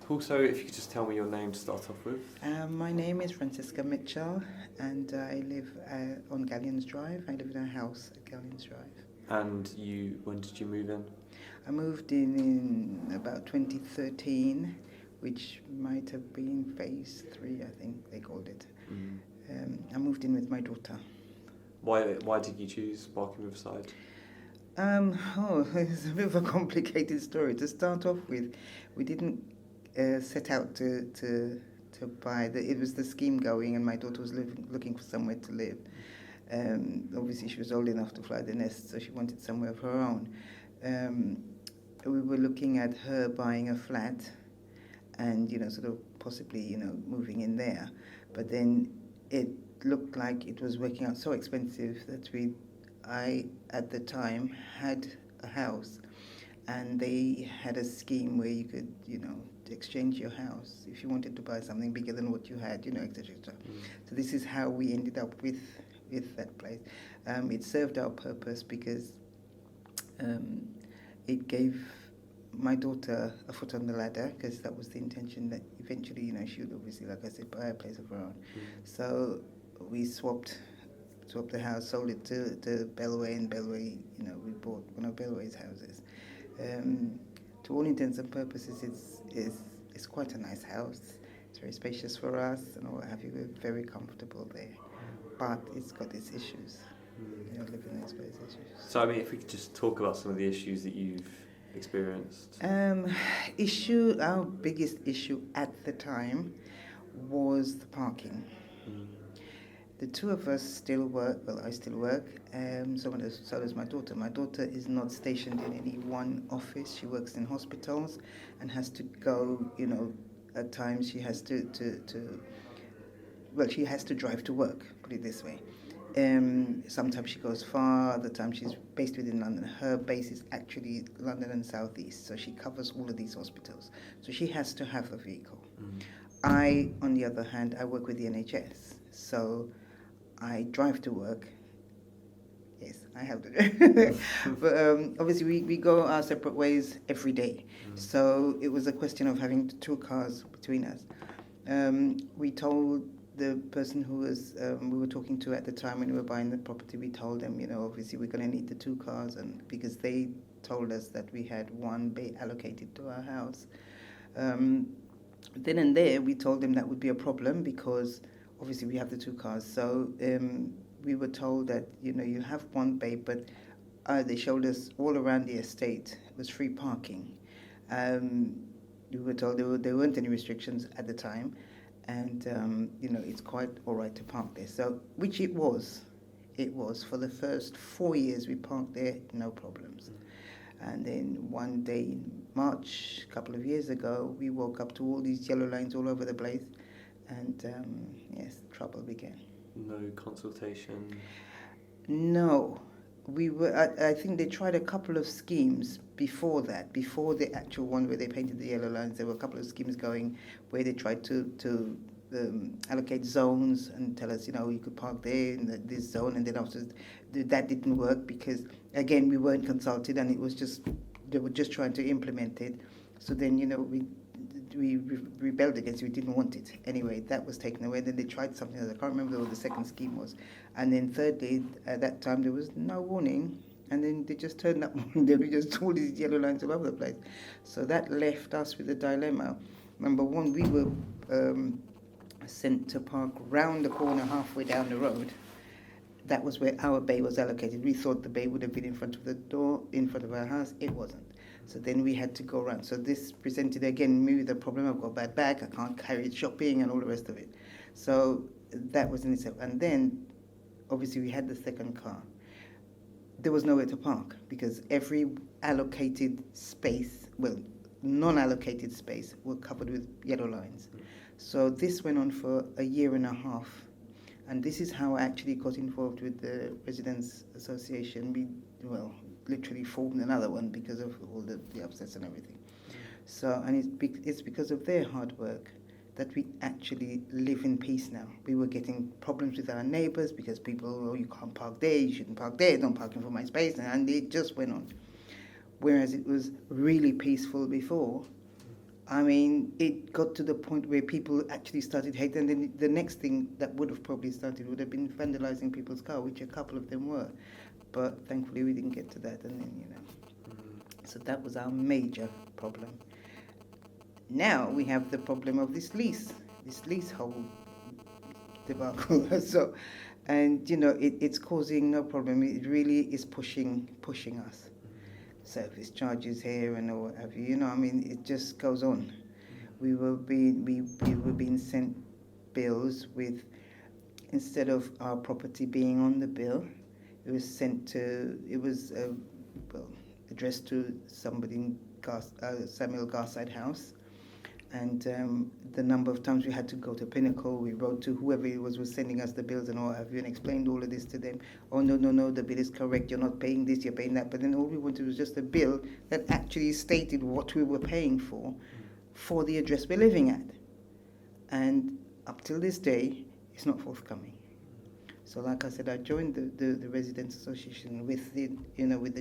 Also, if you could just tell me your name to start off with. My name is Francisca Mitchell, and I live on Galleons Drive. I live in a house at Galleons Drive. And when did you move in? I moved in about 2013, which might have been phase 3, I think they called it. I moved in with my daughter. Why did you choose Barking Riverside? It's a bit of a complicated story. To start off with, we didn't set out to buy. It was the scheme going, and my daughter was looking for somewhere to live. Obviously, she was old enough to fly the nest, so she wanted somewhere of her own. We were looking at her buying a flat and, sort of possibly, moving in there. But then it looked like it was working out so expensive that I, at the time, had a house, and they had a scheme where you could, exchange your house if you wanted to buy something bigger than what you had, etc. So this is how we ended up with that place. It served our purpose because it gave my daughter a foot on the ladder, because that was the intention, that eventually, she would obviously, like I said, buy a place of her own. So we swapped the house, sold it to Bellway, and Bellway, we bought one of Bellway's houses. To all intents and purposes, it's quite a nice house. It's very spacious for us, and what have you. We're very comfortable there, but it's got its issues. Living in this place, issues. So, if we could just talk about some of the issues that you've experienced. Our biggest issue at the time was the parking. The two of us still work. Well, I still work. So does my daughter. My daughter is not stationed in any one office. She works in hospitals and has to go. At times she has to she has to drive to work. Put it this way. Sometimes she goes far. Other times she's based within London. Her base is actually London and South East, so she covers all of these hospitals. So she has to have a vehicle. I, on the other hand, I work with the NHS, so I drive to work. Yes, I have to. But obviously we go our separate ways every day. So it was a question of having 2 cars between us. We told the person who was we were talking to at the time when we were buying the property, we told them, obviously we're going to need the 2 cars, and because they told us that we had 1 bay allocated to our house. Then and there, we told them that would be a problem because obviously we have the 2 cars. So we were told that, you have 1 bay, but they showed us all around the estate was free parking. We were told there weren't any restrictions at the time, and it's quite all right to park there. So, which it was. It was. For the first 4 years we parked there, no problems. And then one day in March, a couple of years ago, we woke up to all these yellow lines all over the place, and yes, trouble began. No consultation? No. I think they tried a couple of schemes before that, before the actual one where they painted the yellow lines. There were a couple of schemes going where they tried to allocate zones and tell us, you could park there in this zone, and then after that didn't work because, again, we weren't consulted, and it was they were just trying to implement it. So then, we rebelled against it. We didn't want it. Anyway, that was taken away. Then they tried something else. I can't remember what the second scheme was. And then thirdly, at that time, there was no warning. And then they just turned up. They were just all these yellow lines all over the place. So that left us with a dilemma. Number one, we were sent to park round the corner halfway down the road. That was where our bay was allocated. We thought the bay would have been in front of the door, in front of our house. It wasn't. So then we had to go around. So this presented again me with a problem. I've got a bad back. I can't carry it shopping and all the rest of it. So that was in itself. And then, obviously, we had the second car. There was nowhere to park because every allocated space, non-allocated space, were covered with yellow lines. So this went on for a year and a half. And this is how I actually got involved with the Residents Association. We, literally formed another one because of all the upsets and everything. So, and it's because of their hard work that we actually live in peace now. We were getting problems with our neighbours because people, you can't park there, you shouldn't park there, don't park in for my space, and it just went on. Whereas it was really peaceful before, I mean, it got to the point where people actually started hating, and then the next thing that would have probably started would have been vandalizing people's car, which a couple of them were. But thankfully we didn't get to that, and then, So that was our major problem. Now we have the problem of this leasehold debacle. So, and it's causing no problem. It really is pushing us. Service charges here and all what have you. I mean, it just goes on. We were being sent bills with, instead of our property being on the bill, it was addressed to somebody in Samuel Garside House. And the number of times we had to go to Pinnacle, we wrote to whoever it was sending us the bills and all have you, and explained all of this to them. Oh, no, the bill is correct, you're not paying this, you're paying that. But then all we wanted was just a bill that actually stated what we were paying for the address we're living at. And up till this day, it's not forthcoming. So like I said, I joined the Residents Association with the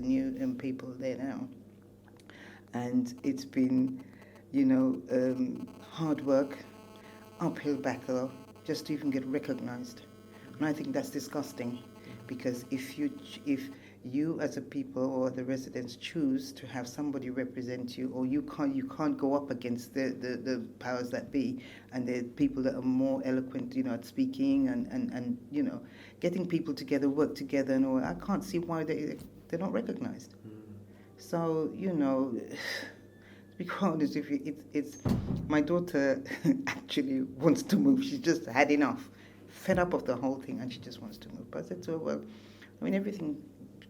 new people there now. And it's been hard work, uphill battle, just to even get recognized. And I think that's disgusting, because if you as a people or the residents choose to have somebody represent you, or you can't go up against the powers that be, and the people that are more eloquent, at speaking and getting people together, work together and all, I can't see why they're not recognized. So, to be quite honest with you, it's my daughter actually wants to move. She's just had enough, fed up of the whole thing, and she just wants to move. But I said to her, well, I mean, everything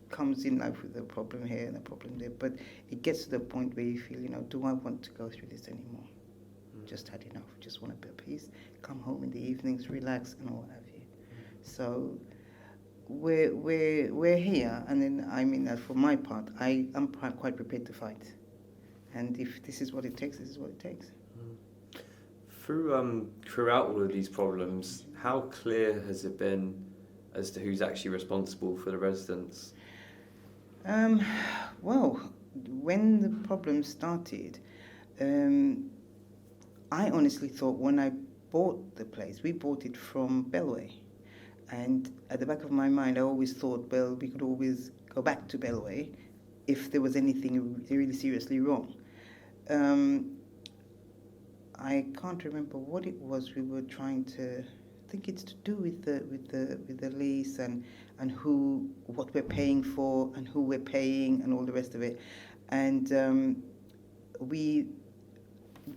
comes in life with a problem here and a problem there, but it gets to the point where you feel, do I want to go through this anymore? Just had enough. Just want a bit of peace, come home in the evenings, relax, and all have you. So we're here, and then I mean, for my part, I'm quite prepared to fight. And if this is what it takes, this is what it takes. Throughout all of these problems, how clear has it been as to who's actually responsible for the residents? Well, when the problem started, I honestly thought when I bought the place, we bought it from Bellway. And at the back of my mind, I always thought, well, we could always go back to Bellway if there was anything really seriously wrong. I can't remember what it was we were trying to. I think it's to do with the lease and what we're paying for and who we're paying and all the rest of it. And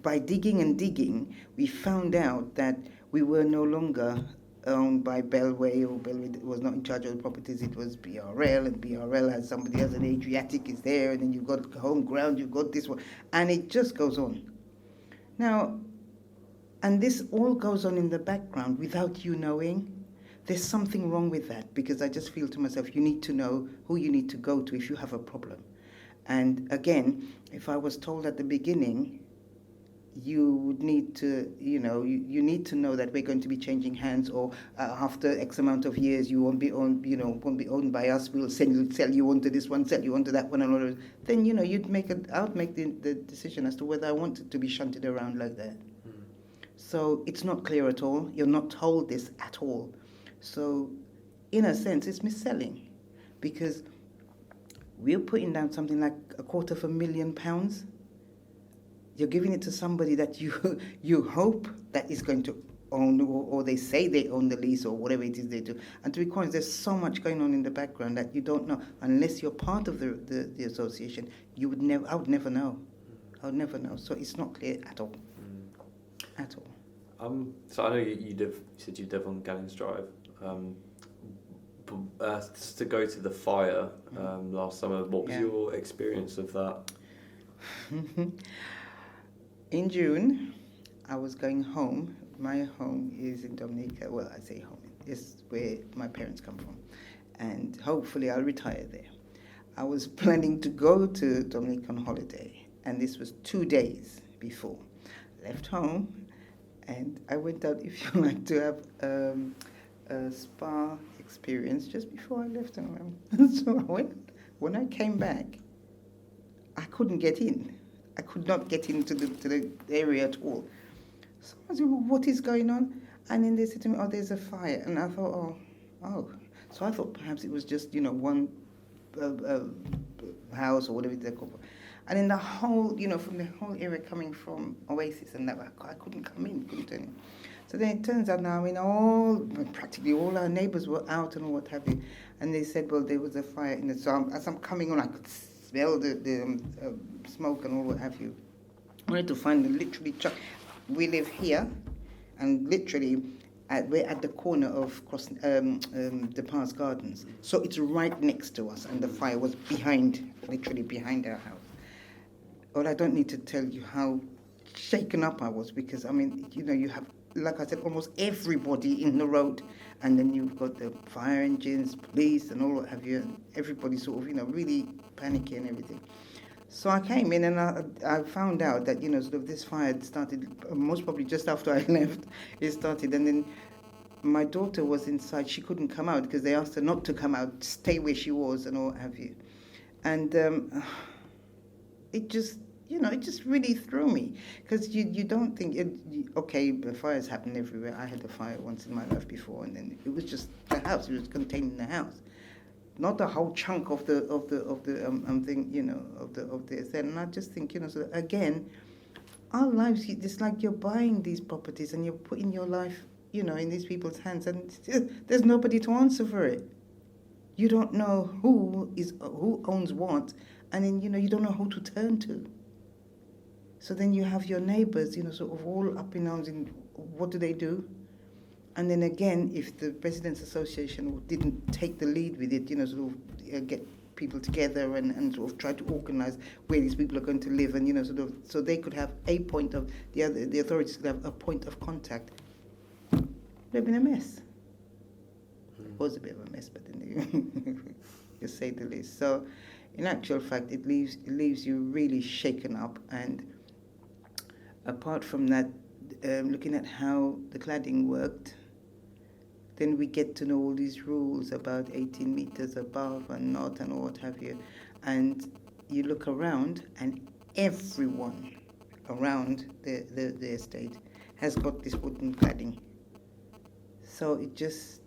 by digging, we found out that we were no longer owned by Bellway, or Bellway was not in charge of the properties. It was BRL, and BRL has somebody else, and Adriatic is there, and then you've got home ground, you've got this one, and it just goes on. Now, and this all goes on in the background without you knowing. There's something wrong with that, because I just feel to myself, you need to know who you need to go to if you have a problem. And again, if I was told at the beginning, you would need to, you need to know that we're going to be changing hands, or after X amount of years, you won't be owned, won't be owned by us. We'll sell you onto this one, sell you onto that one, and all of it. Then, I would make the decision as to whether I wanted to be shunted around like that. So it's not clear at all. You're not told this at all. So, in a sense, it's mis-selling, because we're putting down something like £250,000. You're giving it to somebody that you hope that is going to own, or they say they own the lease, or whatever it is they do. And to be honest, there's so much going on in the background that you don't know. Unless you're part of the association, I would never know. I would never know. So it's not clear at all. At all. So I know you said you live on Gallings Drive. Just to go to the fire last summer, what was your experience of that? In June, I was going home. My home is in Dominica. Well, I say home. It's where my parents come from. And hopefully I'll retire there. I was planning to go to Dominica on holiday. And this was 2 days before. I left home and I went out, if you like, to have a spa experience just before I left home. So when I came back, I couldn't get in. I could not get into the area at all. So I said, well, what is going on? And then they said to me, oh, there's a fire. And I thought, oh. So I thought perhaps it was just, one house or whatever they're called. And then the whole, from the whole area coming from Oasis and that, I couldn't come in, couldn't turn in. So then it turns out now, practically all our neighbours were out and what have you. And they said, well, there was a fire in the, so as I'm coming on, I could smell the smoke and all what have you. I wanted to find literally, we live here, and literally, we're at the corner of the Past Gardens. So it's right next to us, and the fire was literally behind our house. Well, I don't need to tell you how shaken up I was, because, you have, like I said, almost everybody in the road, and then you've got the fire engines, police, and all what have you, and everybody sort of, really panicky and everything. So I came in and I found out that, sort of this fire had started, most probably just after I left, it started. And then my daughter was inside. She couldn't come out because they asked her not to come out, stay where she was and all have you. And it just really threw me, because you don't think, okay, the fires happen everywhere. I had a fire once in my life before, and then it was just the house. It was contained in the house. Not a whole chunk of the thing, of the estate. And I just think, so again, our lives, it's like you're buying these properties and you're putting your life, in these people's hands, and there's nobody to answer for it. You don't know who owns what, and then you don't know who to turn to. So then you have your neighbours, sort of all up in arms. In what do they do? And then again, if the Residents Association didn't take the lead with it, sort of get people together and sort of try to organise where these people are going to live, and sort of, so they could have a point of the authorities could have a point of contact. It would have been a mess. It was a bit of a mess, but then you say the least. So, in actual fact, it leaves you really shaken up. And apart from that, looking at how the cladding worked, then we get to know all these rules about 18 meters above and not and what have you. And you look around, and everyone around the estate has got this wooden cladding. So it just,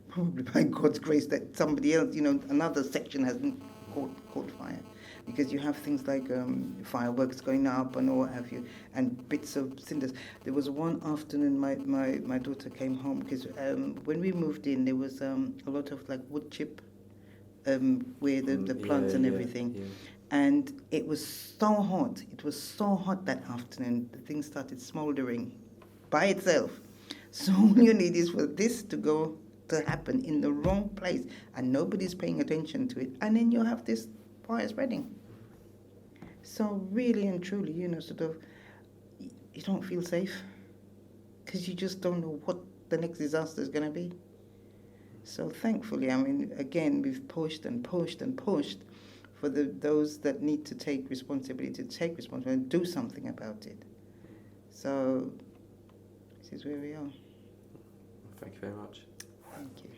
probably by God's grace, that somebody else, another section hasn't caught fire. Because you have things like fireworks going up and all what have you, and bits of cinders. There was one afternoon my daughter came home, because when we moved in, there was a lot of like wood chip where the plants and everything. Yeah. And it was so hot. It was so hot that afternoon, the thing started smouldering by itself. So all you need is for this to happen in the wrong place, and nobody's paying attention to it, and then you have this fire spreading. So really and truly, sort of, you don't feel safe, because you just don't know what the next disaster is going to be. So thankfully, again, we've pushed and pushed and pushed for those that need to take responsibility and do something about it. So this is where we are. Thank you very much. Thank you.